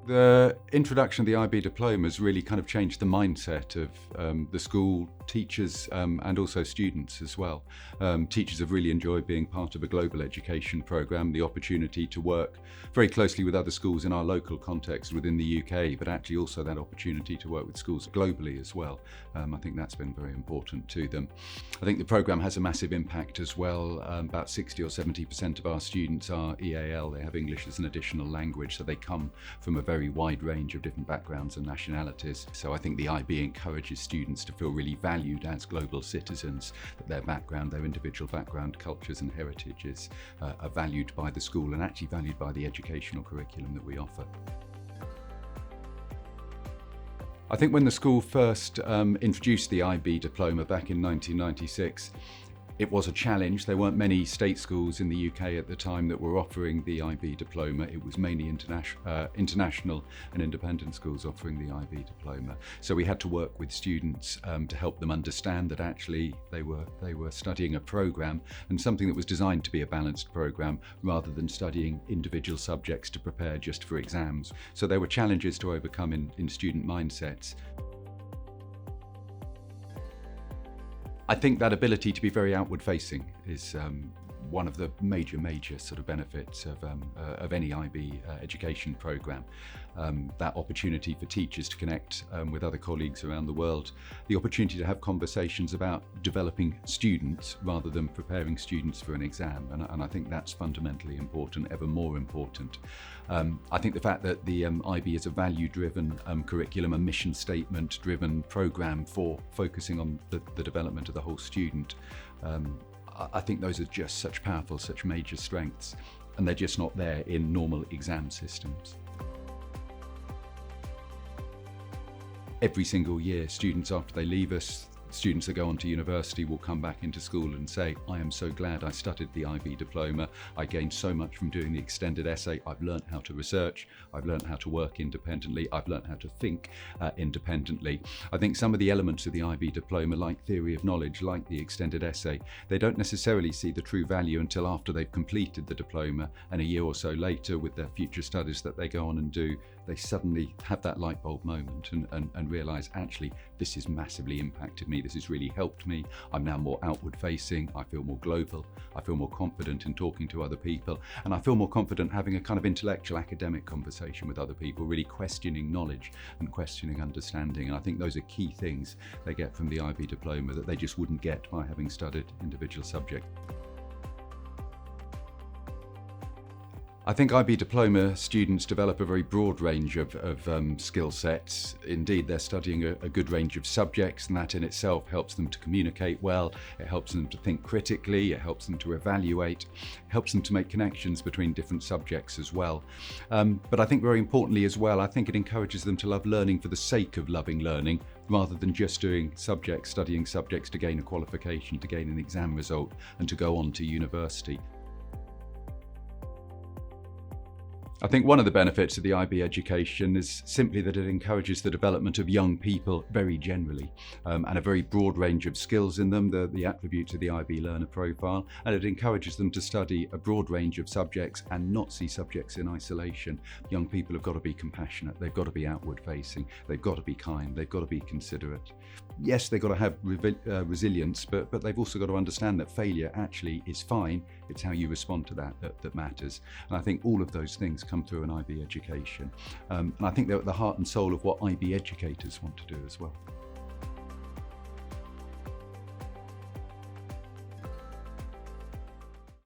The introduction of the IB diploma has really kind of changed the mindset of the school, teachers and also students as well. Teachers have really enjoyed being part of a global education programme, the opportunity to work very closely with other schools in our local context within the UK, but actually also that opportunity to work with schools globally as well. I think that's been very important to them. I think the programme has a massive impact as well. About 60 or 70% of our students are EAL, they have English as an additional language, so they come from a very wide range of different backgrounds and nationalities. So I think the IB encourages students to feel really valued as global citizens, that their background, their individual background, cultures and heritages are valued by the school and actually valued by the educational curriculum that we offer. I think when the school first introduced the IB diploma back in 1996, it was a challenge. There weren't many state schools in the UK at the time that were offering the IB diploma. It was mainly international and independent schools offering the IB diploma. So we had to work with students to help them understand that actually they were studying a programme and something that was designed to be a balanced programme rather than studying individual subjects to prepare just for exams. So there were challenges to overcome in student mindsets. I think that ability to be very outward facing is one of the major sort of benefits of any IB education programme. That opportunity for teachers to connect with other colleagues around the world, the opportunity to have conversations about developing students rather than preparing students for an exam, and I think that's fundamentally important, ever more important. I think the fact that the IB is a value-driven curriculum, a mission statement-driven programme for focusing on the development of the whole student, I think those are just such powerful, such major strengths, and they're just not there in normal exam systems. Every single year, students after they leave us, students that go on to university will come back into school and say, I am so glad I studied the IB diploma. I gained so much from doing the extended essay. I've learned how to research. I've learned how to work independently. I've learned how to think independently. I think some of the elements of the IB diploma, like theory of knowledge, like the extended essay, they don't necessarily see the true value until after they've completed the diploma, and a year or so later with their future studies that they go on and do, they suddenly have that light bulb moment and realise, actually, this has massively impacted me. This has really helped me. I'm now more outward facing. I feel more global. I feel more confident in talking to other people. And I feel more confident having a kind of intellectual academic conversation with other people, really questioning knowledge and questioning understanding. And I think those are key things they get from the IB diploma that they just wouldn't get by having studied individual subjects. I think IB diploma students develop a very broad range of skill sets. Indeed, they're studying a good range of subjects, and that in itself helps them to communicate well, it helps them to think critically, it helps them to evaluate, helps them to make connections between different subjects as well. But I think very importantly as well, I think it encourages them to love learning for the sake of loving learning, rather than just studying subjects to gain a qualification, to gain an exam result, and to go on to university. I think one of the benefits of the IB education is simply that it encourages the development of young people very generally, and a very broad range of skills in them, the attributes of the IB learner profile, and it encourages them to study a broad range of subjects and not see subjects in isolation. Young people have got to be compassionate, they've got to be outward facing, they've got to be kind, they've got to be considerate. Yes, they've got to have resilience, but they've also got to understand that failure actually is fine. It's how you respond to that matters. And I think all of those things come through an IB education. And I think they're at the heart and soul of what IB educators want to do as well.